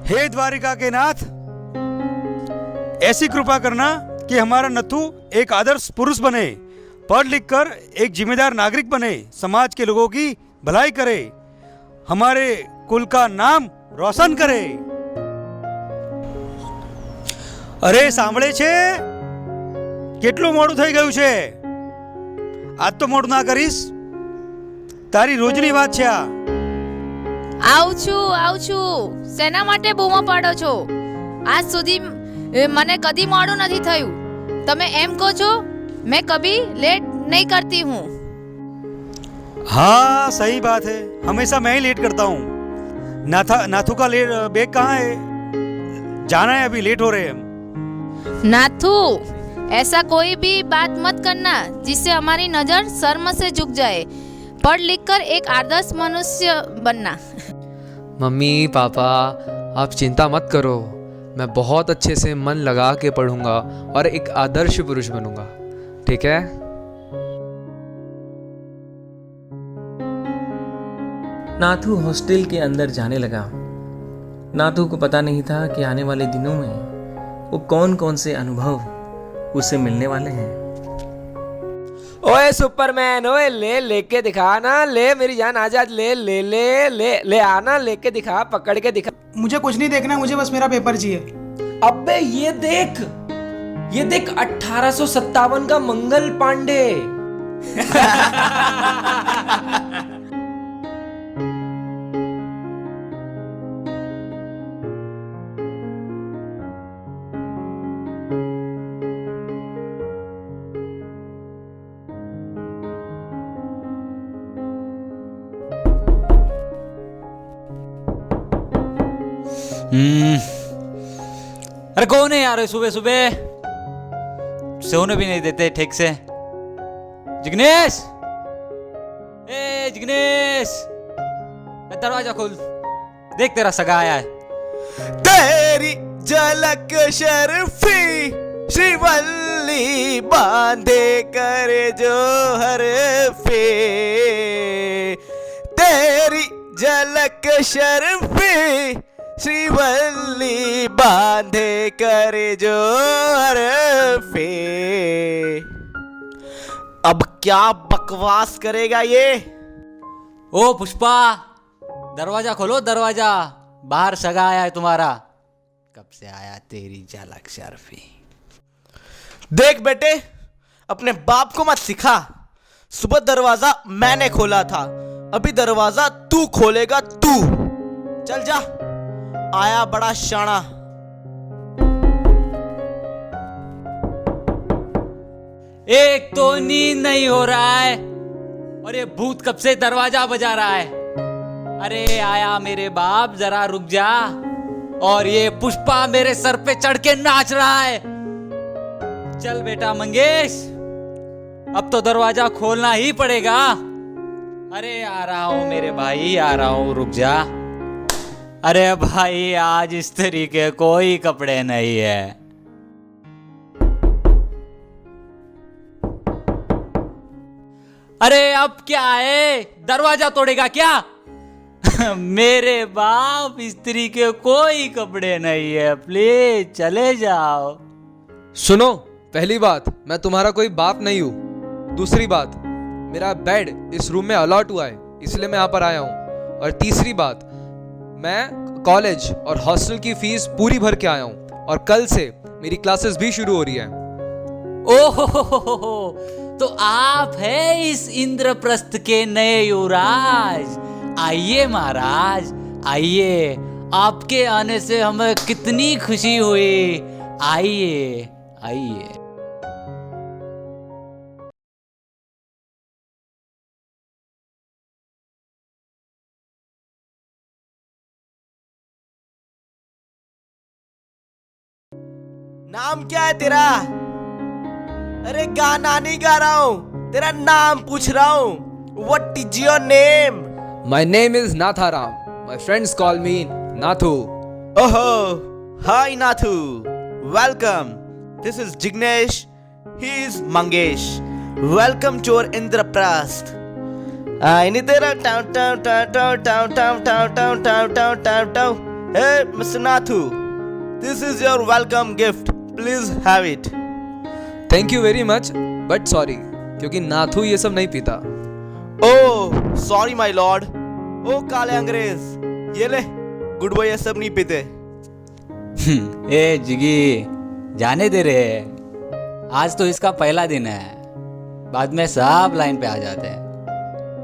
हे द्वारिका के नाथ, ऐसी कृपा करना कि हमारा नथु एक आदर्श पुरुष बने, पढ़ लिख कर एक जिम्मेदार नागरिक बने, समाज के लोगों की भलाई करे, हमारे कुल का नाम रोशन करे। અરે સાંભળે છે? કેટલું મોડું થઈ ગયું છે? આજ તો મોડું ના કરીશ, તારી રોજની વાત છે આ. આવું છું. શેના માટે બૂમો પાડો છો? આજ સુધી મને કદી મોડું નથી થયું. તમે એમ કહો છો मैं कभी लेट नहीं करती हूँ. हाँ सही बात है, हमेशा मैं ही लेट करता हूँ. नाथू का बैग कहाँ है? जाना है, अभी लेट हो रहे हैं हम. नाथू, ऐसा कोई भी बात मत करना जिससे हमारी नजर शर्म से झुक जाए. पढ़ लिख कर एक आदर्श मनुष्य बनना. मम्मी पापा, आप चिंता मत करो, मैं बहुत अच्छे से मन लगा के पढ़ूंगा और एक आदर्श पुरुष बनूंगा, ठीक है? नाथू हॉस्टल के अंदर जाने लगा. नाथू को पता नहीं था कि आने वाले दिनों में वो कौन कौन से अनुभव उसे मिलने वाले हैं. ओए सुपरमैन, ओए लेके दिखा ना, ले मेरी जान आजाद, ले ले ले ले ले आना, लेके दिखा, पकड़ के दिखा. मुझे कुछ नहीं देखना, मुझे बस मेरा पेपर चाहिए. अबे ये देख 1857 का मंगल पांडे. अरे कौन है यार सुबह सुबह? सोने भी नहीं देते ठीक से. जिग्नेश, ए जिग्नेश, दरवाजा खोल, देख तेरा सगा आया है. तेरी झलक शर्फी श्रीवल्ली बांधे करे जो हर पे. तेरी झलक शर्फी श्रीवल्ली बांधे करे जो हर पे. अब क्या बकवास करेगा ये? ओ पुष्पा, दरवाजा खोलो, दरवाजा. बाहर सगा आया है तुम्हारा. कब से आया तेरी झलक शर्फी. देख बेटे, अपने बाप को मत सिखा. सुबह दरवाजा मैंने खोला था, अभी दरवाजा तू खोलेगा तू. चल जा, आया बड़ा शाना. एक तो नींद नहीं हो रहा है और ये भूत कब से दरवाजा बजा रहा है. अरे आया मेरे बाप, जरा रुक जा. और ये पुष्पा मेरे सर पे चढ़ के नाच रहा है. चल बेटा मंगेश, अब तो दरवाजा खोलना ही पड़ेगा. अरे आ रहा हूं मेरे भाई, आ रहा हूं, रुक जा. अरे भाई आज इस तरीके कोई कपड़े नहीं है. अरे अब क्या है, दरवाजा तोड़ेगा क्या? मेरे बाप, स्त्री के कोई कपड़े नहीं है, प्लीज चले जाओ. सुनो, पहली बात, मैं तुम्हारा कोई बाप नहीं हूँ. दूसरी बात, मेरा बेड इस रूम में अलॉट हुआ है, इसलिए मैं यहाँ पर आया हूँ. और तीसरी बात, मैं कॉलेज और हॉस्टल की फीस पूरी भर के आया हूँ और कल से मेरी क्लासेस भी शुरू हो रही है. ओहो, तो आप है इस इंद्रप्रस्थ के नए युवराज. आइए महाराज, आइए. आपके आने से हमें कितनी खुशी हुई. आइए आइए. नाम क्या है तेरा? अरे गाना नहीं गा रहा हूँ, तेरा नाम पूछ रहा हूँ. What is your name? My name is Natharam. My friends call me Nathu. Oh, hi Nathu. Welcome. This is Jignesh. He is Mangesh. Welcome to our Indraprasth. इन्हीं तेरा tau tau tau tau tau tau tau tau tau tau tau tau. Hey, Mr. Nathu, this is your welcome gift. Please have it. Thank you very much, but sorry, क्योंकि नाथू ये सब नहीं पीता। Oh, sorry my lord. ओ काले अंग्रेज, ये ले, good boy ये सब नहीं पीते। ए जिगी, जाने दे रे, आज तो इसका पहला दिन है, बाद में सब लाइन पे आ जाते हैं।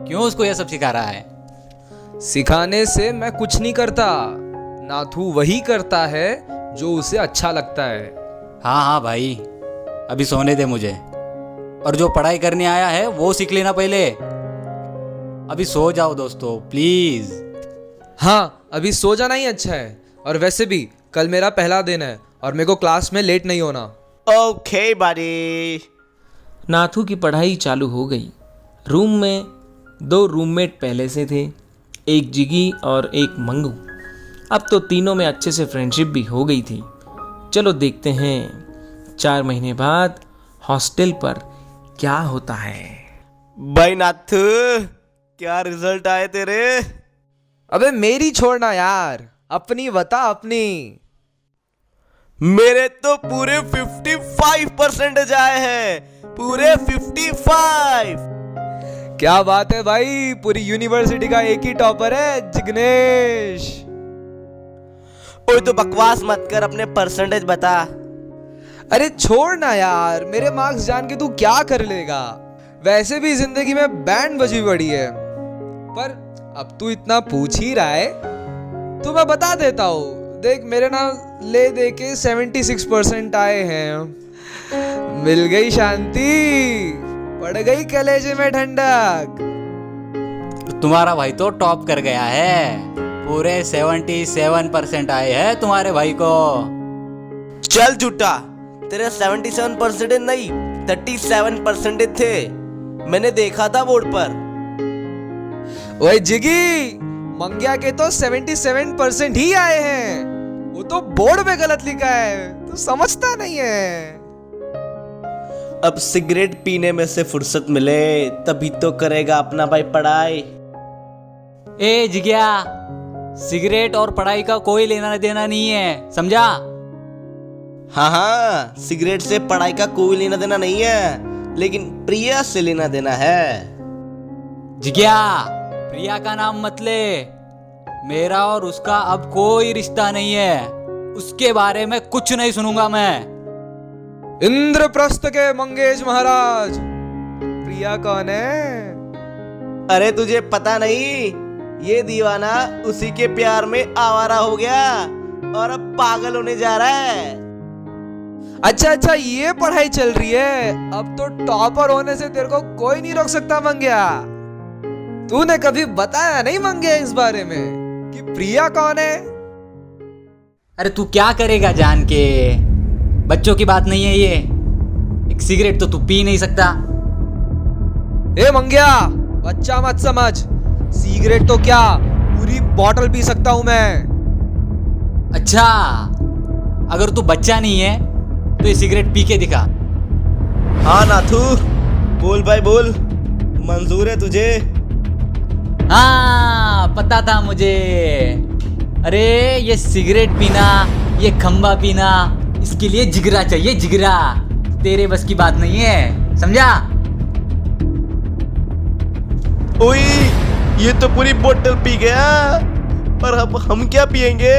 क्यों उसको ये सब सिखा रहा है? सिखाने से मैं कुछ नहीं करता, नाथू वही करता है जो उसे अच्छा लगता है। हाँ हाँ भाई, अभी सोने दे मुझे, और जो पढ़ाई करने आया है वो सीख लेना पहले। अभी सो जाओ दोस्तों प्लीज। हाँ, अभी सो जाना ही अच्छा है, और वैसे भी कल मेरा पहला दिन है और मेरे को क्लास में लेट नहीं होना। Okay, buddy. नाथू की पढ़ाई चालू हो गई। रूम में 2 रूममेट पहले से थे, एक जिगी और एक मंगू। अब तो तीनों में अच्छे से फ्रेंडशिप भी हो गई थी। चलो देखते हैं 4 महीने बाद हॉस्टल पर क्या होता है। भाई नाथू, क्या रिजल्ट आए तेरे? अबे मेरी छोड़ना यार, अपनी बता अपनी। मेरे तो पूरे 55% आए हैं, पूरे 55। क्या बात है भाई, पूरी यूनिवर्सिटी का एक ही टॉपर है, जिग्नेश। ओए तो बकवास मत कर, अपने परसेंटेज बता। अरे छोड़ ना यार, मेरे मार्क्स जान के तू क्या कर लेगा। वैसे भी जिंदगी में बैंड बजी पड़ी है, पर अब तू इतना पूछ ही रहा है तो मैं बता देता हूँ। देख, मेरे ना ले दे के 76% आए हैं। मिल गई शांति, पड़ गई कलेजे में ठंडक। तुम्हारा भाई तो टॉप कर गया है, पूरे 77% आए हैं तुम्हारे भाई को। चल झूठा, तेरे 77% नहीं 37% थे, मैंने देखा था बोर्ड पर। ओए जिगी, मंग्या के तो 77% ही आए हैं, वो तो बोर्ड पे गलत लिखा है, तू समझता नहीं है। अब सिगरेट पीने में से फुर्सत मिले तभी तो करेगा अपना भाई पढ़ाई। ए जिग्या, सिगरेट और पढ़ाई का कोई लेना देना नहीं है, समझा? हाँ हाँ, सिगरेट से पढ़ाई का कोई लेना देना नहीं है, लेकिन प्रिया से लेना देना है। जिग्या, प्रिया का नाम मत ले, मेरा और उसका अब कोई रिश्ता नहीं है, उसके बारे में कुछ नहीं सुनूंगा मैं। इंद्रप्रस्थ के मंगेश महाराज, प्रिया कौन है? अरे तुझे पता नहीं, ये दीवाना उसी के प्यार में आवारा हो गया और अब पागल होने जा रहा है। अच्छा, ये पढ़ाई चल रही है। अब तो टॉपर होने से तेरे को कोई नहीं रोक सकता मंग्या। तूने कभी बताया नहीं मंग्या इस बारे में कि प्रिया कौन है? अरे तू क्या करेगा जान के, बच्चों की बात नहीं है ये। एक सिगरेट तो तू पी नहीं सकता। ए मंग्या, बच्चा मत समझ, सिगरेट तो क्या पूरी बॉटल पी सकता हूं मैं। अच्छा, अगर तू बच्चा नहीं है तो ये सिगरेट पी के दिखा। हाँ नाथू, बोल भाई बोल, मंजूर है तुझे? हाँ, पता था मुझे। अरे ये सिगरेट पीना, ये खंबा पीना, इसके लिए जिगरा चाहिए, जिगरा। तेरे बस की बात नहीं है, समझा? ओए, ये तो पूरी बोतल पी गया, पर अब हम क्या पिएंगे?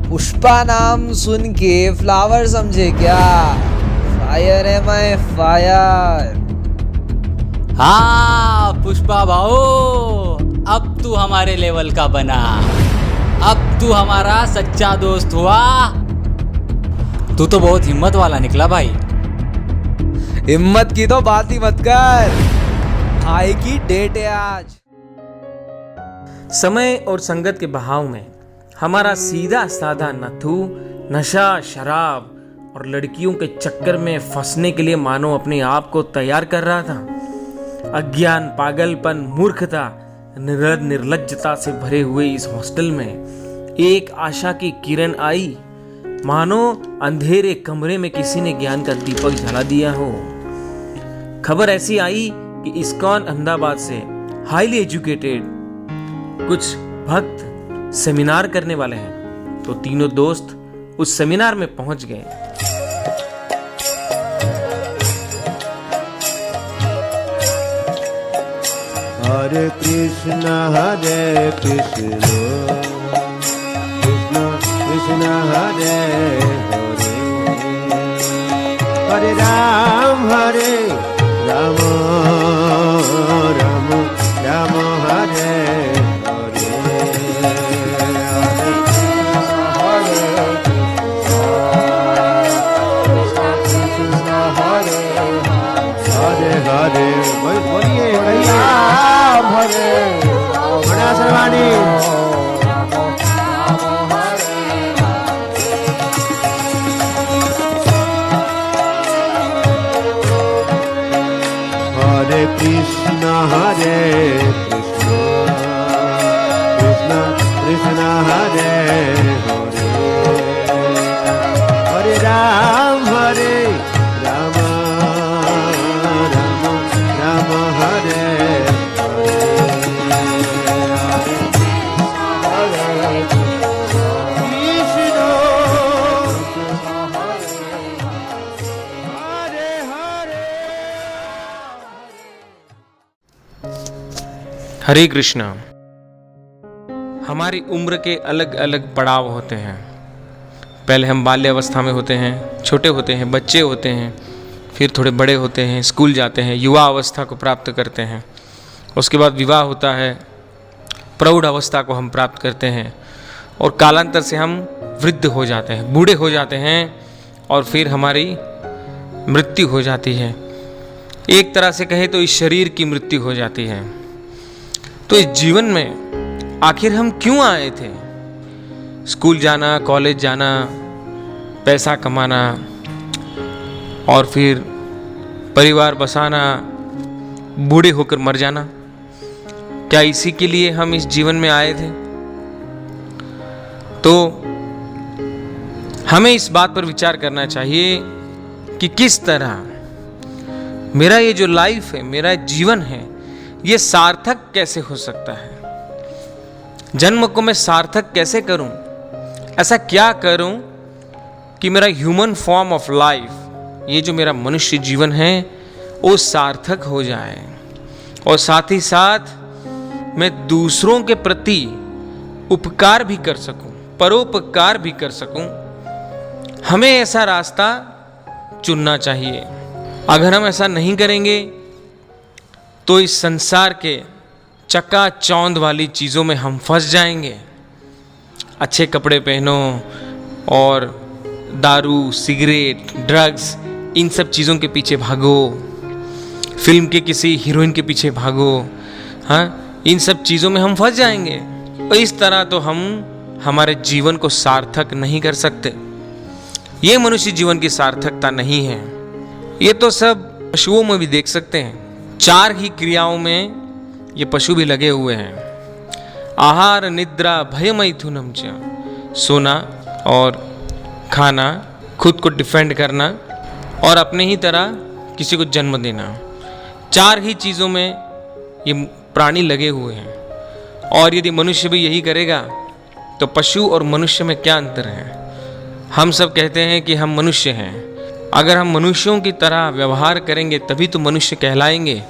पुष्पा नाम सुन के फ्लावर समझे क्या? फायर है मैं, फायर। हाँ पुष्पा भाऊ, अब तू हमारे लेवल का बना, अब तू हमारा सच्चा दोस्त हुआ। तू तो बहुत हिम्मत वाला निकला भाई। हिम्मत की तो बात ही मत कर, भाई की डेट है आज। समय और संगत के बहाव में हमारा सीधा साधा नथु नशा, शराब और लड़कियों के चक्कर में फंसने के लिए मानो अपने आप को तैयार कर रहा था। अज्ञान, पागलपन, मूर्खता, निर्लज्जता से भरे हुए इस हॉस्टल में एक आशा की किरण आई, मानो अंधेरे कमरे में किसी ने ज्ञान का दीपक जला दिया हो। खबर ऐसी आई कि इस्कॉन अहमदाबाद से हाईली एजुकेटेड कुछ भक्त सेमिनार करने वाले हैं। तो तीनों दोस्त उस सेमिनार में पहुंच गए। हरे कृष्ण कृष्ण कृष्ण हरे हरे, हरे राम राम राम राम हरे हरे, हरे हरे बोलिए भैया हरे बड़ा सर्वाणी। हरे कृष्ण कृष्ण कृष्ण हरे हरे, हरे राम राम राम राम हरे हरे कृष्णा। हमारी उम्र के अलग अलग पड़ाव होते हैं। पहले हम बाल्यावस्था में होते हैं, छोटे होते हैं, बच्चे होते हैं, फिर थोड़े बड़े होते हैं, स्कूल जाते हैं, युवा अवस्था को प्राप्त करते हैं। उसके बाद विवाह होता है, प्रौढ़ अवस्था को हम प्राप्त करते हैं, और कालांतर से हम वृद्ध हो जाते हैं, बूढ़े हो जाते हैं, और फिर हमारी मृत्यु हो जाती है। एक तरह से कहें तो इस शरीर की मृत्यु हो जाती है। तो इस जीवन में आखिर हम क्यों आए थे? स्कूल जाना, कॉलेज जाना, पैसा कमाना, और फिर परिवार बसाना, बूढ़े होकर मर जाना, क्या इसी के लिए हम इस जीवन में आए थे? तो हमें इस बात पर विचार करना चाहिए कि किस तरह मेरा ये जो लाइफ है, मेरा जीवन है, ये सार्थक कैसे हो सकता है? जन्म को मैं सार्थक कैसे करूं? ऐसा क्या करूं कि मेरा ह्यूमन फॉर्म ऑफ लाइफ, ये जो मेरा मनुष्य जीवन है, वो सार्थक हो जाए, और साथ ही साथ मैं दूसरों के प्रति उपकार भी कर सकूं, परोपकार भी कर सकूं। हमें ऐसा रास्ता चुनना चाहिए। अगर हम ऐसा नहीं करेंगे तो इस संसार के चकाचौंध वाली चीज़ों में हम फंस जाएंगे। अच्छे कपड़े पहनो और दारू, सिगरेट, ड्रग्स, इन सब चीज़ों के पीछे भागो, फिल्म के किसी हीरोइन के पीछे भागो, हाँ, इन सब चीज़ों में हम फंस जाएंगे। और इस तरह तो हम हमारे जीवन को सार्थक नहीं कर सकते। ये मनुष्य जीवन की सार्थकता नहीं है। ये तो सब पशुओं में भी देख सकते हैं। 4 ही क्रियाओं में ये पशु भी लगे हुए हैं। आहार, निद्रा, भय मैथुनम च, सोना और खाना, खुद को डिफेंड करना, और अपने ही तरह किसी को जन्म देना। 4 ही चीज़ों में ये प्राणी लगे हुए हैं। और यदि मनुष्य भी यही करेगा तो पशु और मनुष्य में क्या अंतर है? हम सब कहते हैं कि हम मनुष्य हैं। अगर हम मनुष्यों की तरह व्यवहार करेंगे तभी तो मनुष्य कहलाएंगे,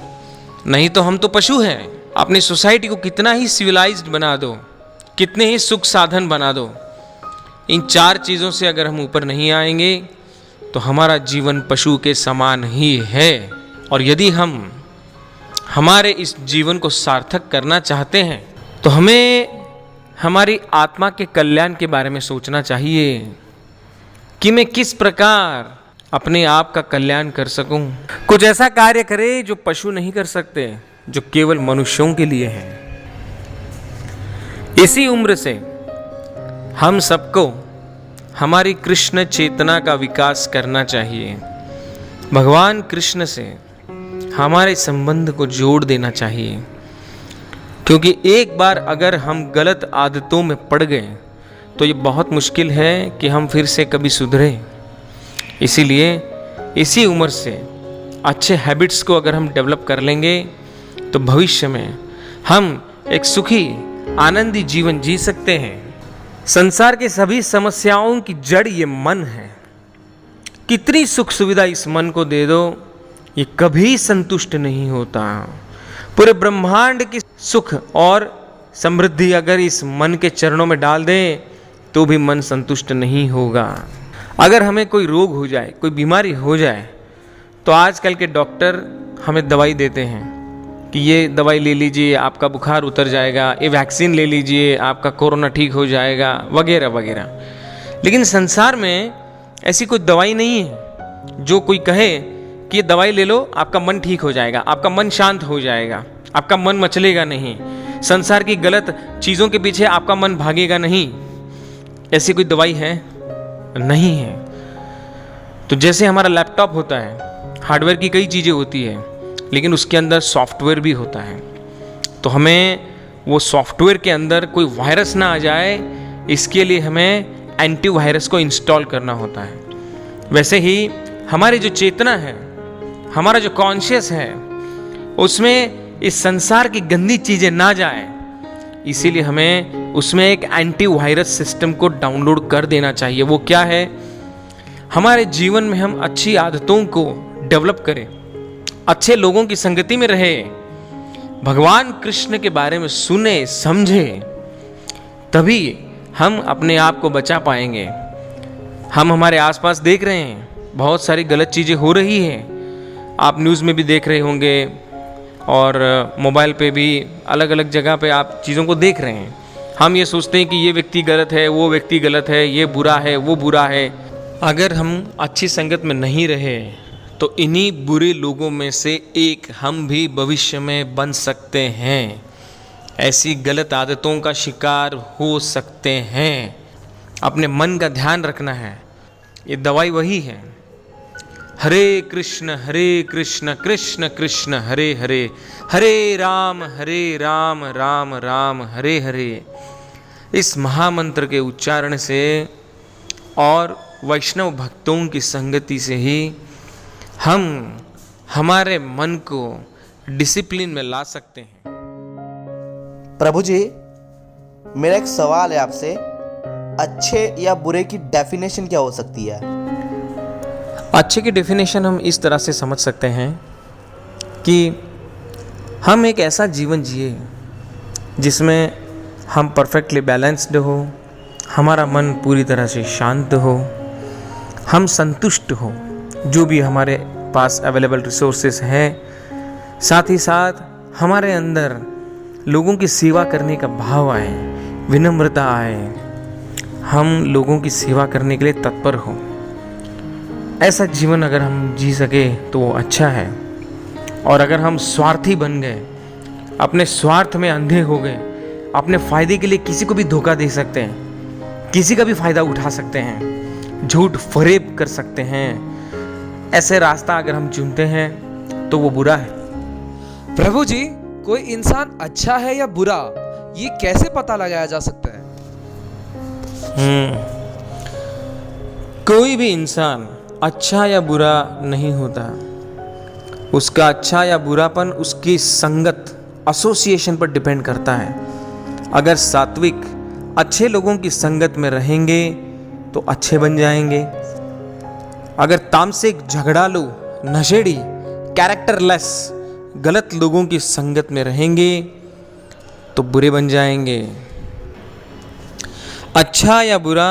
नहीं तो हम तो पशु हैं। अपनी सोसाइटी को कितना ही सिविलाइज्ड बना दो, कितने ही सुख साधन बना दो, इन 4 चीज़ों से अगर हम ऊपर नहीं आएंगे तो हमारा जीवन पशु के समान ही है। और यदि हम हमारे इस जीवन को सार्थक करना चाहते हैं तो हमें हमारी आत्मा के कल्याण के बारे में सोचना चाहिए कि मैं किस प्रकार अपने आप का कल्याण कर सकूं। कुछ ऐसा कार्य करे जो पशु नहीं कर सकते, जो केवल मनुष्यों के लिए है। इसी उम्र से हम सबको हमारी कृष्ण चेतना का विकास करना चाहिए। भगवान कृष्ण से हमारे संबंध को जोड़ देना चाहिए, क्योंकि एक बार अगर हम गलत आदतों में पड़ गए तो ये बहुत मुश्किल है कि हम फिर से कभी सुधरें। इसीलिए इसी उम्र से अच्छे हैबिट्स को अगर हम डेवलप कर लेंगे तो भविष्य में हम एक सुखी आनंदी जीवन जी सकते हैं। संसार के सभी समस्याओं की जड़ ये मन है। कितनी सुख सुविधा इस मन को दे दो, ये कभी संतुष्ट नहीं होता। पूरे ब्रह्मांड की सुख और समृद्धि अगर इस मन के चरणों में डाल दें तो भी मन संतुष्ट नहीं होगा। अगर हमें कोई रोग हो जाए, कोई बीमारी हो जाए, तो आजकल के डॉक्टर हमें दवाई देते हैं कि ये दवाई ले लीजिए आपका बुखार उतर जाएगा, ये वैक्सीन ले लीजिए आपका कोरोना ठीक हो जाएगा, वगैरह वगैरह। लेकिन संसार में ऐसी कोई दवाई नहीं है जो कोई कहे कि ये दवाई ले लो आपका मन ठीक हो जाएगा, आपका मन शांत हो जाएगा, आपका मन मचलेगा नहीं, संसार की गलत चीज़ों के पीछे आपका मन भागेगा नहीं। ऐसी कोई दवाई है? नहीं है। तो जैसे हमारा लैपटॉप होता है, हार्डवेयर की कई चीज़ें होती है, लेकिन उसके अंदर सॉफ्टवेयर भी होता है। तो हमें वो सॉफ्टवेयर के अंदर कोई वायरस ना आ जाए, इसके लिए हमें एंटीवायरस को इंस्टॉल करना होता है। वैसे ही हमारी जो चेतना है, हमारा जो कॉन्शियस है, उसमें इस संसार की गंदी चीज़ें ना जाए, इसीलिए हमें उसमें एक एंटीवायरस सिस्टम को डाउनलोड कर देना चाहिए। वो क्या है? हमारे जीवन में हम अच्छी आदतों को डेवलप करें, अच्छे लोगों की संगति में रहे, भगवान कृष्ण के बारे में सुने समझे, तभी हम अपने आप को बचा पाएंगे। हम हमारे आसपास देख रहे हैं बहुत सारी गलत चीज़ें हो रही हैं। आप न्यूज़ में भी देख रहे होंगे और मोबाइल पे भी अलग अलग जगह पे आप चीज़ों को देख रहे हैं। हम ये सोचते हैं कि ये व्यक्ति गलत है, वो व्यक्ति गलत है, ये बुरा है, वो बुरा है। अगर हम अच्छी संगत में नहीं रहे तो इन्हीं बुरे लोगों में से एक हम भी भविष्य में बन सकते हैं, ऐसी गलत आदतों का शिकार हो सकते हैं। अपने मन का ध्यान रखना है। ये दवाई वही है। हरे कृष्ण कृष्ण कृष्ण हरे हरे, हरे राम राम राम हरे हरे। इस महामंत्र के उच्चारण से और वैष्णव भक्तों की संगति से ही हम हमारे मन को डिसिप्लिन में ला सकते हैं। प्रभु जी, मेरा एक सवाल है आपसे, अच्छे या बुरे की डेफिनेशन क्या हो सकती है? अच्छे की डेफिनेशन हम इस तरह से समझ सकते हैं कि हम एक ऐसा जीवन जिए जिसमें हम परफेक्टली बैलेंस्ड हो, हमारा मन पूरी तरह से शांत हो, हम संतुष्ट हो जो भी हमारे पास अवेलेबल रिसोर्सेस हैं, साथ ही साथ हमारे अंदर लोगों की सेवा करने का भाव आए, विनम्रता आए, हम लोगों की सेवा करने के लिए तत्पर हो। ऐसा जीवन अगर हम जी सके तो वो अच्छा है। और अगर हम स्वार्थी बन गए, अपने स्वार्थ में अंधे हो गए, अपने फ़ायदे के लिए किसी को भी धोखा दे सकते हैं, किसी का भी फ़ायदा उठा सकते हैं, झूठ फरेब कर सकते हैं, ऐसे रास्ता अगर हम चुनते हैं तो वो बुरा है। प्रभु जी, कोई इंसान अच्छा है या बुरा, ये कैसे पता लगाया जा सकता है? कोई भी इंसान अच्छा या बुरा नहीं होता। उसका अच्छा या बुरापन उसकी संगत, एसोसिएशन पर डिपेंड करता है। अगर सात्विक अच्छे लोगों की संगत में रहेंगे तो अच्छे बन जाएंगे। अगर तामसिक, झगड़ालू, नशेड़ी, कैरेक्टरलेस गलत लोगों की संगत में रहेंगे तो बुरे बन जाएंगे। अच्छा या बुरा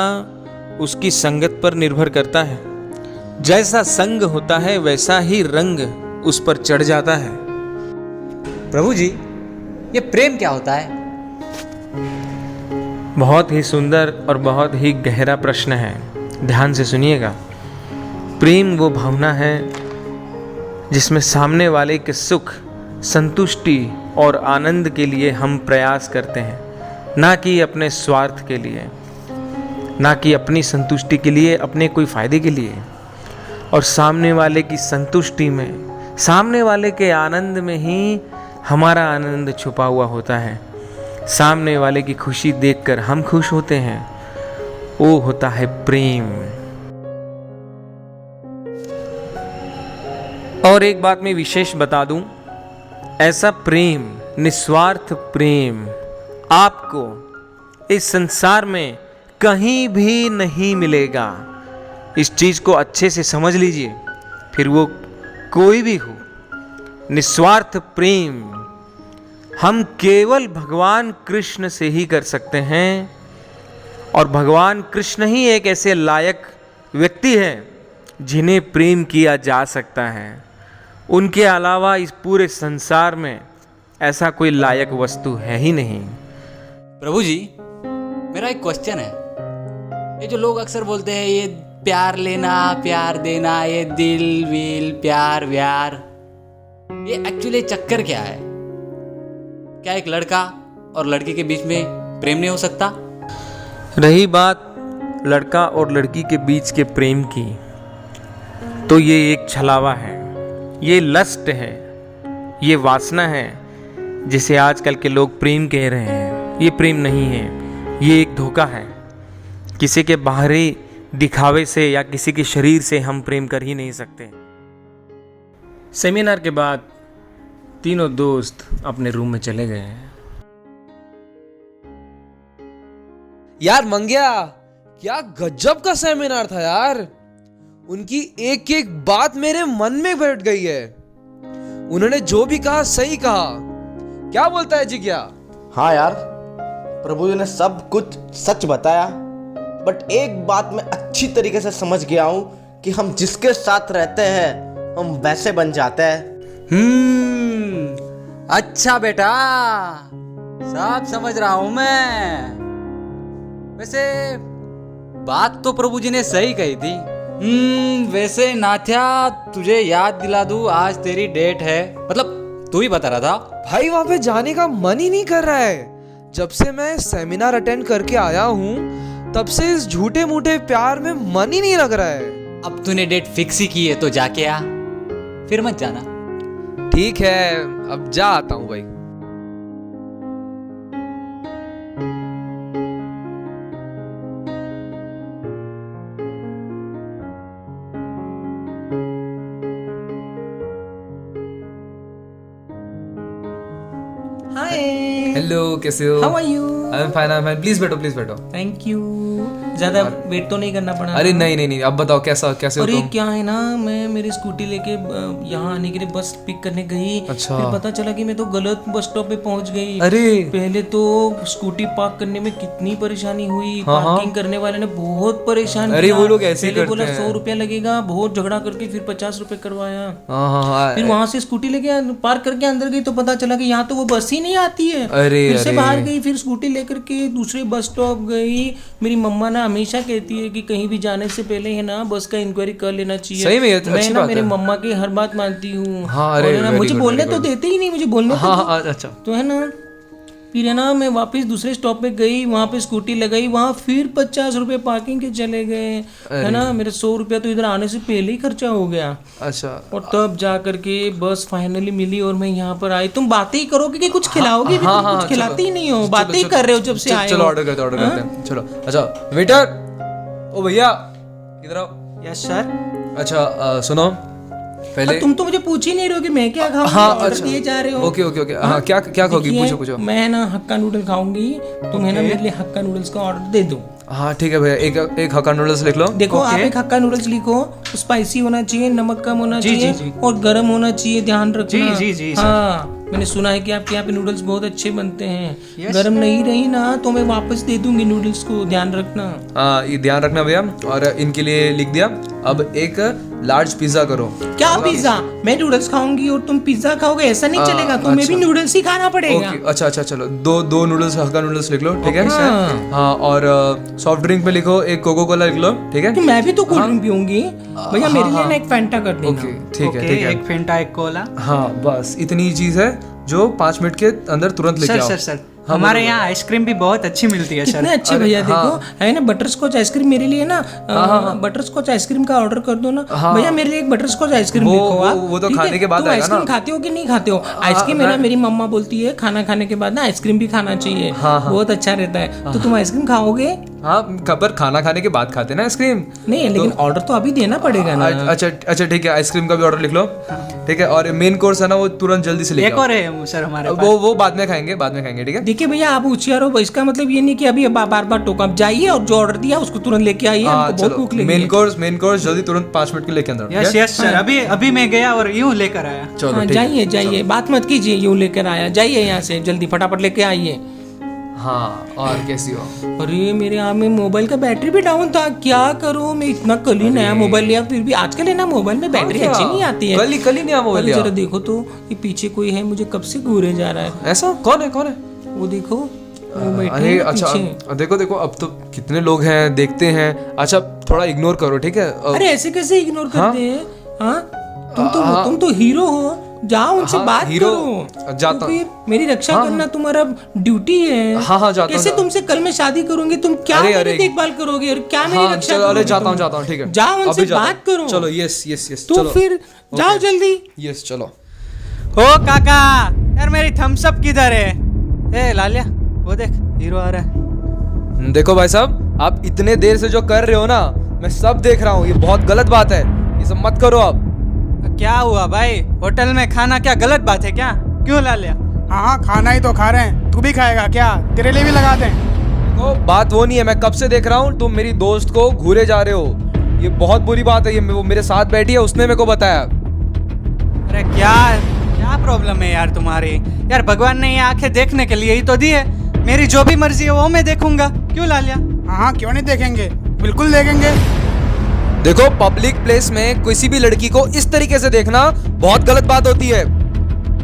उसकी संगत पर निर्भर करता है। जैसा संग होता है वैसा ही रंग उस पर चढ़ जाता है। प्रभु जी, ये प्रेम क्या होता है? बहुत ही सुंदर और बहुत ही गहरा प्रश्न है, ध्यान से सुनिएगा। प्रेम वो भावना है जिसमें सामने वाले के सुख, संतुष्टि और आनंद के लिए हम प्रयास करते हैं, ना कि अपने स्वार्थ के लिए, ना कि अपनी संतुष्टि के लिए, अपने कोई फायदे के लिए। और सामने वाले की संतुष्टि में, सामने वाले के आनंद में ही हमारा आनंद छुपा हुआ होता है। सामने वाले की खुशी देखकर हम खुश होते हैं, वो होता है प्रेम। और एक बात मैं विशेष बता दूं, ऐसा प्रेम, निस्वार्थ प्रेम आपको इस संसार में कहीं भी नहीं मिलेगा। इस चीज को अच्छे से समझ लीजिए, फिर वो कोई भी हो। निस्वार्थ प्रेम हम केवल भगवान कृष्ण से ही कर सकते हैं, और भगवान कृष्ण ही एक ऐसे लायक व्यक्ति हैं जिन्हें प्रेम किया जा सकता है। उनके अलावा इस पूरे संसार में ऐसा कोई लायक वस्तु है ही नहीं। प्रभु जी, मेरा एक क्वेश्चन है। ये जो लोग अक्सर बोलते हैं ये प्यार लेना प्यार देना, ये दिल विल प्यार व्यार, ये एक्चुअली चक्कर क्या है? क्या एक लड़का और लड़की के बीच में प्रेम नहीं हो सकता? रही बात लड़का और लड़की के बीच के प्रेम की, तो ये एक छलावा है, ये लस्ट है, ये वासना है, जिसे आजकल के लोग प्रेम कह रहे हैं। ये प्रेम नहीं है, ये एक धोखा है। किसी के बाहरी दिखावे से या किसी के शरीर से हम प्रेम कर ही नहीं सकते। सेमिनार के बाद तीनों दोस्त अपने रूम में चले गए। यार मंग्या, क्या गजब का सेमिनार था यार। उनकी एक एक बात मेरे मन में बैठ गई है। उन्होंने जो भी कहा सही कहा। क्या बोलता है जिज्ञा? हाँ यार, प्रभु जी ने सब कुछ सच बताया, बट एक बात मैं अच्छी तरीके से समझ गया हूं कि हम जिसके साथ रहते हैं हम वैसे बन जाते हैं। अच्छा बेटा, सब समझ रहा हूं मैं। वैसे बात तो प्रभु जी ने सही कही थी। वैसे नाथ्या, तुझे याद दिला दूं, आज तेरी डेट है। मतलब तू ही बता रहा था। भाई वहां पे जाने का मन ही नहीं कर रहा है। जब से मैं सेमिनार अटेंड करके आया हूँ तब से इस झूठे मूठे प्यार में मन ही नहीं लग रहा है। अब तूने डेट फिक्स ही की है तो जाके आ, फिर मत जाना। ठीक है, अब जा आता हूँ भाई। हेलो, कैसे हो? How are you? I am fine. Please बैठो, प्लीज बैठो। Thank you. ज्यादा वेट तो नहीं करना पड़ा? अरे नहीं, अब बताओ कैसे हो अरे तुम? क्या है ना, मैं मेरी स्कूटी लेके यहाँ आने के लिए बस पिक करने गई। अच्छा। फिर पता चला कि मैं तो गलत बस स्टॉप पे पहुंच गई। अरे पहले तो स्कूटी पार्क करने में कितनी परेशानी हुई। हाँ, पार्किंग करने वाले ने बहुत परेशान अरे किया। वो लोग ऐसे ही पहले करते बोला हैं। 100 रुपया लगेगा, बहुत झगड़ा करके फिर 50 रुपए करवाया। हाँ, फिर वहां से स्कूटी लेके पार्क करके अंदर गई तो पता चला कि यहाँ तो वो बस ही नहीं आती है। अरे, फिर से अरे। बाहर गई, फिर स्कूटी लेकर के दूसरे बस स्टॉप गई। मेरी मम्मा ना हमेशा कहती है कि कहीं भी जाने से पहले है ना बस का इंक्वायरी कर लेना चाहिए। सही में ये तो मैं अच्छी ना बात मेरे है। मम्मा की हर बात मानती हूँ। हाँ, अरे, और है ना, very मुझे good, बोलने very तो good। देते ही नहीं, मुझे बोलने हाँ, अच्छा। तो है ना। फिर है ना मैं वापस दूसरे स्टॉप पे गई, वहाँ पे स्कूटी लगाई, वहाँ फिर 50 रुपए पार्किंग के चले गए। है ना, मेरे 100 रुपया तो इधर आने से पहले ही खर्चा हो गया। अच्छा। और तब जा करके बस फाइनली मिली और मैं यहाँ पर आई। तुम बातें ही करोगे कि कुछ खिलाओगे भी? तुम कुछ खिलाते ही नहीं हो, बातें ही कर रहे हो जब से आए हो। चलो ऑर्डर करते हैं। चलो। अच्छा वेटर, ओ भैया इधर आओ। Yes sir. अच्छा सुनो, पहले तुम तो मुझे पूछ ही नहीं रहे हो कि मैं क्या खाऊंगी। हाँ, ऑर्डर अच्छा। दिए जा रहे हो। ओके। हाँ, क्या खाओगी? देखिए, पूछो। मैं ना हक्का नूडल खाऊंगी, तुम है ना मेरे लिए हक्का नूडल्स का ऑर्डर दे दो। हाँ ठीक है भैया, एक हक्का नूडल्स लिख लो। देखो आप एक हक्का नूडल्स लिखो, स्पाइसी होना चाहिए, नमक कम होना चाहिए और गर्म होना चाहिए, ध्यान रखना। जी हाँ, मैंने सुना है कि आपके यहाँ पे नूडल्स बहुत अच्छे बनते हैं। गर्म नहीं रही ना तो मैं वापस दे दूंगी नूडल्स को, ध्यान रखना। हाँ, ये ध्यान रखना भैया। और इनके लिए लिख दिया। अब एक लार्ज पिज्जा करो। क्या पिज्जा? मैं नूडल्स खाऊंगी और तुम पिज्जा खाओगे, ऐसा नहीं चलेगा। तुम्हें भी नूडल्स ही खाना पड़ेगा। अच्छा चलो, दो नूडल्स, हक्का नूडल्स लिख लो, ठीक है। हाँ, और सॉफ्ट ड्रिंक में लिखो एक कोको कोला लिख लो, ठीक है। मैं भी तो कोल्ड ड्रिंक पीऊंगी भैया, मेरे लिए ना एक फैंटा कर देना। ओके ठीक है। एक फेंटा एक कोला। हाँ बस इतनी चीज है जो 5 मिनट के अंदर तुरंत लेके आओ। सर हमारे यहाँ आइसक्रीम भी बहुत अच्छी मिलती है सर। कितने अच्छे भैया, देखो है ना बटर स्कॉच आइसक्रीम मेरे लिए ना। बटर स्कॉच आइसक्रीम का ऑर्डर कर दो ना भैया, मेरे लिए एक बटर स्कॉच आइसक्रीम लिखो आप। वो तो ठीक है? खाने के बाद तुम आएगा ना। आइसक्रीम खाते हो कि नहीं खाते हो? आइसक्रीम है ना, मेरी मम्मा बोलती है खाना खाने के बाद ना आइसक्रीम भी खाना चाहिए, बहुत अच्छा रहता है। तो तुम आइसक्रीम खाओगे? हाँ खबर खाना खाने के बाद खाते ना आइसक्रीम। नहीं लेकिन ऑर्डर तो अभी देना पड़ेगा ना। अच्छा ठीक है, आइसक्रीम का भी ऑर्डर लिख लो। ठीक है, और मेन कोर्स है ना वो तुरंत जल्दी से लेके एक और है सर हमारे पास। वो बाद में खाएंगे ठीक है। देखिए भैया आप होशियार हो, इसका मतलब ये नहीं कि अभी बार बार टोका। आप जाइए और जो ऑर्डर दिया उसको तुरंत लेके आइए, हमको बहुत भूख लगी है। मेन कोर्स जल्दी तुरंत 5 मिनट के लेके अंदर। यस सर, अभी मैं गया और यूं लेकर आया। चलो जाइए बात मत कीजिए, यूं लेकर आया, जाइए यहाँ से जल्दी फटाफट लेके आइए। हाँ, और कैसी हो? अरे मेरे यहाँ में मोबाइल का बैटरी भी डाउन था, क्या करूँ मैं। इतना कल ही नया मोबाइल लिया, फिर भी आजकल है ना मोबाइल में बैटरी अच्छी नहीं आती है। कल ही नया मोबाइल लिया। जरा देखो तो ये पीछे कोई है, मुझे कब से घूरे जा रहा है। ऐसा कौन है? वो देखो अरे अच्छा देखो अब तो कितने लोग हैं, देखते हैं। अच्छा थोड़ा इग्नोर करो ठीक है। अरे ऐसे कैसे इग्नोर करते हैं? हाँ तुम तो हीरो हो, जाओ उनसे बात करो। जाता हूँ, मेरी रक्षा करना तुम्हारा ड्यूटी है। हाँ जाता हूँ। कैसे तुमसे कल मैं शादी करूंगी, तुम क्या मेरी देखभाल करोगे और क्या मेरी रक्षा करोगे? अरे जाता हूँ ठीक है, जाओ उनसे बात करो। चलो यस तो फिर जाओ जल्दी। यस चलो। ओ काका यार, मेरी थम्स अप किधर है? ए लालिया वो देख, हीरो आ रहा है। देखो भाई साहब, आप इतने देर से जो कर रहे हो ना, मैं सब देख रहा हूँ, ये बहुत गलत बात है, ये सब मत करो आप। क्या हुआ भाई, होटल में खाना क्या गलत बात है क्या? क्यों लालिया? हाँ खाना ही तो खा रहे हैं, तू भी खाएगा क्या? तेरे लिए भी लगा दें। तो बात वो नहीं है, मैं कब से देख रहा हूँ तुम मेरी दोस्त को घूरे जा रहे हो, ये बहुत बुरी बात है। ये वो मेरे साथ बैठी है, उसने मेरे को बताया। अरे क्या प्रॉब्लम है यार तुम्हारी? यार भगवान ने ये आंखें देखने के लिए ही तो दी है, मेरी जो भी मर्जी है वो मैं देखूंगा। क्यों लालिया? हाँ क्यों नहीं देखेंगे, बिल्कुल देखेंगे। देखो पब्लिक प्लेस में किसी भी लड़की को इस तरीके से देखना बहुत गलत बात होती है।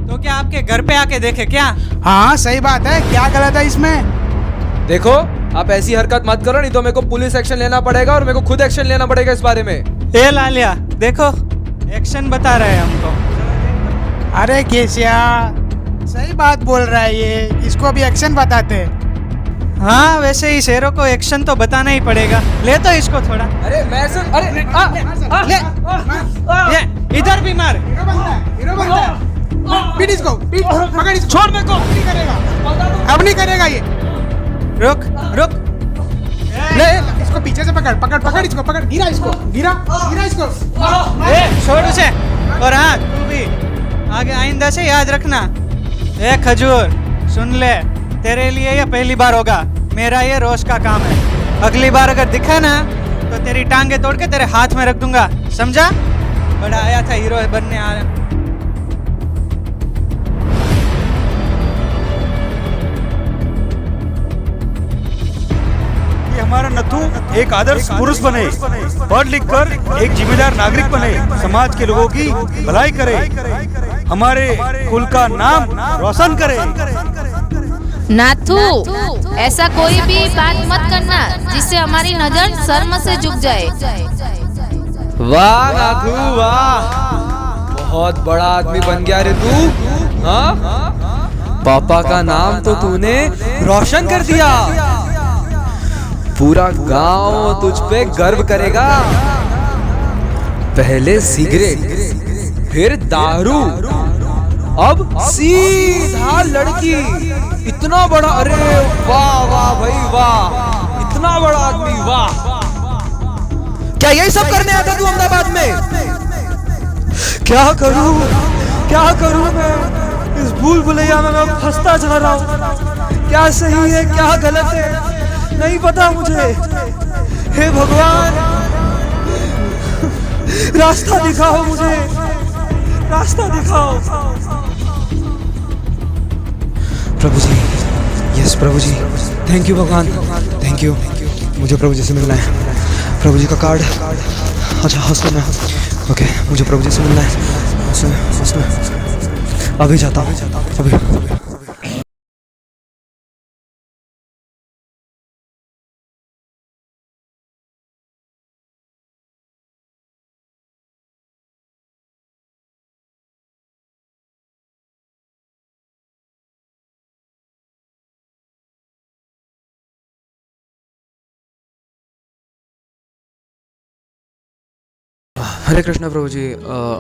तो क्या आपके घर पे आके देखे क्या? हाँ सही बात है, क्या गलत है इसमें? देखो आप ऐसी हरकत मत करो, नहीं तो मेरे को पुलिस एक्शन लेना पड़ेगा और मेरे को खुद एक्शन लेना पड़ेगा इस बारे में। ए लालिया देखो, एक्शन बता रहे हैं हमको। अरे केसिया सही बात बोल रहा है ये, इसको भी एक्शन बताते। हाँ वैसे ही शेरों को एक्शन तो बताना ही पड़ेगा। ले तो इसको थोड़ा। अरे मैं ले इधर भी मार। हीरो बनता है। पीट इसको, पकड़ इसको। छोड़ मेरे को। अब नहीं करेगा ये। रुक ले इसको पीछे से पकड़ इसको, पकड़। गिरा इसको। छोड़ उसे। और हाँ तू भी आगे आइंदा से याद रखना। ए खजूर सुन ले, तेरे लिए ये पहली बार होगा, मेरा ये रोज का काम है। अगली बार अगर दिखा ना तो तेरी टांगे तोड़ के तेरे हाथ में रख दूंगा, समझा? बड़ा आया था हीरो बनने आ रहा। हमारा नथु एक आदर्श पुरुष बने, पढ़ लिख कर एक जिम्मेदार नागरिक बने, समाज के लोगों की भलाई करे, हमारे कुल का नाम रोशन करे। नाथू, ऐसा कोई भी बात मत करना जिससे हमारी नजर शर्म से झुक जाए। वाह नाथू वाह, बहुत बड़ा आदमी बन गया रे तू। हाँ पापा का नाम तो तूने रोशन कर दिया, पूरा गांव तुझ पे गर्व करेगा। पहले सिगरेट, फिर दारू, अब सीधा लड़की। इतना बड़ा, अरे वाह वाह भाई वाह, इतना बड़ा आदमी वाह। क्या यही सब करने आता तू अहमदाबाद में? क्या करूं मैं इस भूल भुलैया में, मैं फंसता जा रहा हूं। क्या सही है क्या गलत है नहीं पता मुझे। हे भगवान रास्ता दिखाओ मुझे, रास्ता दिखाओ। प्रभु जी, यस प्रभु जी, थैंक यू भगवान, थैंक यू। मुझे प्रभु जी से मिलना है, प्रभु जी का कार्ड। अच्छा हॉस्टल में, ओके मुझे प्रभु जी से मिलना है हॉस्टल में। अभी जाता हूँ अभी। हरे कृष्णा प्रभु जी,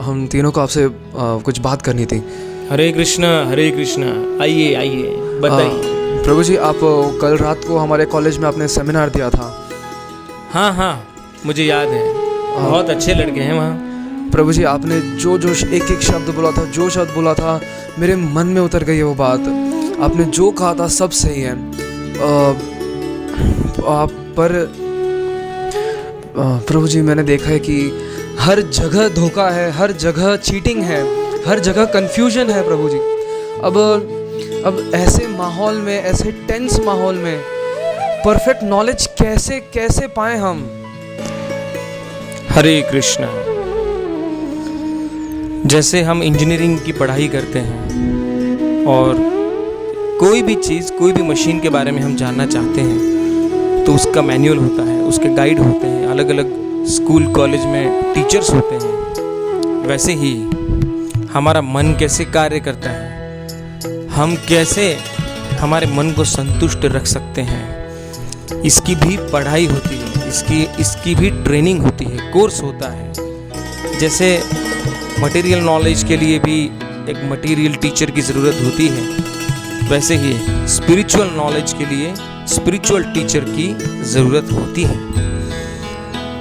हम तीनों को आपसे कुछ बात करनी थी। हरे कृष्णा आइए बताइए। प्रभु जी, आप कल रात को हमारे कॉलेज में आपने सेमिनार दिया था। हाँ हाँ, मुझे याद है, बहुत अच्छे लड़के हैं वहाँ। प्रभु जी, आपने जो जो एक एक शब्द बोला था, जो शब्द बोला था, मेरे मन में उतर गई वो बात। आपने जो कहा था सब सही है। पर प्रभु जी, मैंने देखा है कि हर जगह धोखा है, हर जगह चीटिंग है, हर जगह कंफ्यूजन है प्रभु जी। अब ऐसे माहौल में, ऐसे टेंस माहौल में परफेक्ट नॉलेज कैसे पाएं हम? हरे कृष्णा। जैसे हम इंजीनियरिंग की पढ़ाई करते हैं और कोई भी चीज़, कोई भी मशीन के बारे में हम जानना चाहते हैं तो उसका मैनुअल होता है, उसके गाइड होते हैं, अलग अलग स्कूल कॉलेज में टीचर्स होते हैं। वैसे ही हमारा मन कैसे कार्य करता है, हम कैसे हमारे मन को संतुष्ट रख सकते हैं, इसकी भी पढ़ाई होती है, इसकी भी ट्रेनिंग होती है, कोर्स होता है। जैसे मटेरियल नॉलेज के लिए भी एक मटेरियल टीचर की ज़रूरत होती है, वैसे ही स्पिरिचुअल नॉलेज के लिए स्पिरिचुअल टीचर की ज़रूरत होती है।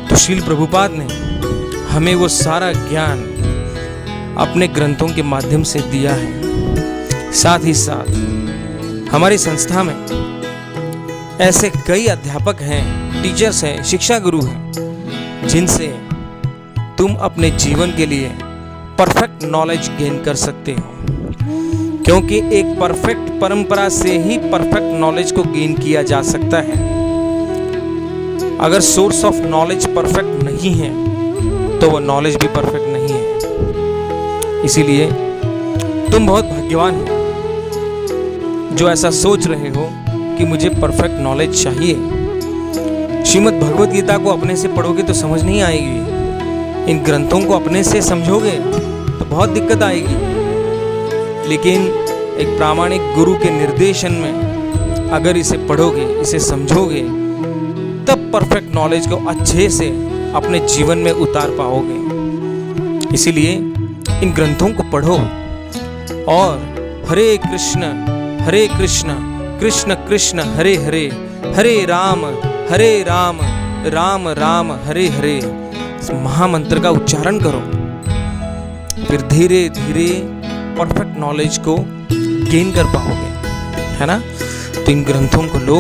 तो श्रील प्रभुपाद ने हमें वो सारा ज्ञान अपने ग्रंथों के माध्यम से दिया है। साथ ही साथ हमारी संस्था में ऐसे कई अध्यापक हैं, टीचर्स हैं, शिक्षा गुरु हैं, जिनसे तुम अपने जीवन के लिए परफेक्ट नॉलेज गेन कर सकते हो। क्योंकि एक परफेक्ट परंपरा से ही परफेक्ट नॉलेज को गेन किया जा सकता है। अगर सोर्स ऑफ नॉलेज परफेक्ट नहीं है तो वो नॉलेज भी परफेक्ट नहीं है। इसीलिए तुम बहुत भाग्यवान हो जो ऐसा सोच रहे हो कि मुझे परफेक्ट नॉलेज चाहिए। श्रीमद् भगवद गीता को अपने से पढ़ोगे तो समझ नहीं आएगी, इन ग्रंथों को अपने से समझोगे तो बहुत दिक्कत आएगी। लेकिन एक प्रामाणिक गुरु के निर्देशन में अगर इसे पढ़ोगे, इसे समझोगे, तब परफेक्ट नॉलेज को अच्छे से अपने जीवन में उतार पाओगे। इसीलिए इन ग्रंथों को पढ़ो और हरे कृष्ण कृष्ण कृष्ण हरे हरे, हरे राम राम राम हरे हरे, इस महामंत्र का उच्चारण करो। फिर धीरे धीरे परफेक्ट नॉलेज को गेन कर पाओगे, है ना। तो इन ग्रंथों को लो,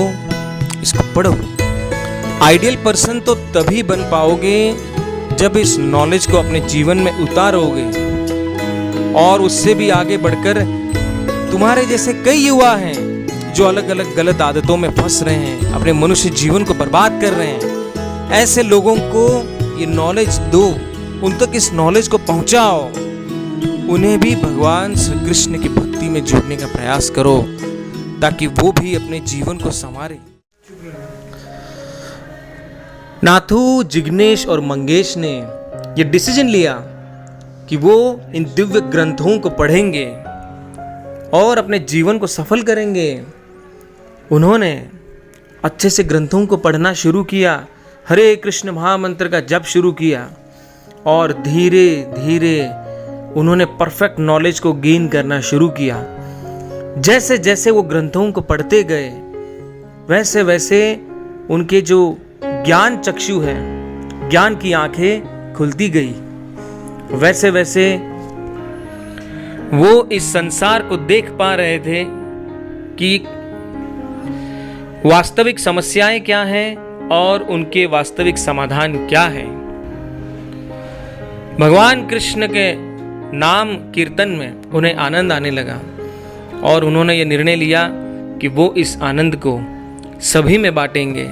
इसको पढ़ो। आइडियल पर्सन तो तभी बन पाओगे जब इस नॉलेज को अपने जीवन में उतारोगे और उससे भी आगे बढ़कर तुम्हारे जैसे कई युवा हैं जो अलग अलग गलत आदतों में फंस रहे हैं, अपने मनुष्य जीवन को बर्बाद कर रहे हैं। ऐसे लोगों को ये नॉलेज दो, उन तक इस नॉलेज को पहुंचाओ, उन्हें भी भगवान श्री कृष्ण की भक्ति में जोड़ने का प्रयास करो ताकि वो भी अपने जीवन को संवारे। नाथू, जिग्नेश और मंगेश ने ये डिसीजन लिया कि वो इन दिव्य ग्रंथों को पढ़ेंगे और अपने जीवन को सफल करेंगे। उन्होंने अच्छे से ग्रंथों को पढ़ना शुरू किया, हरे कृष्ण महामंत्र का जप शुरू किया और धीरे धीरे उन्होंने परफेक्ट नॉलेज को गेन करना शुरू किया। जैसे जैसे वो ग्रंथों को पढ़ते गए वैसे वैसे उनके जो ज्ञान चक्षु है, ज्ञान की आंखें खुलती गई। वैसे वैसे वो इस संसार को देख पा रहे थे कि वास्तविक समस्याएं क्या हैं और उनके वास्तविक समाधान क्या है। भगवान कृष्ण के नाम कीर्तन में उन्हें आनंद आने लगा और उन्होंने ये निर्णय लिया कि वो इस आनंद को सभी में बांटेंगे।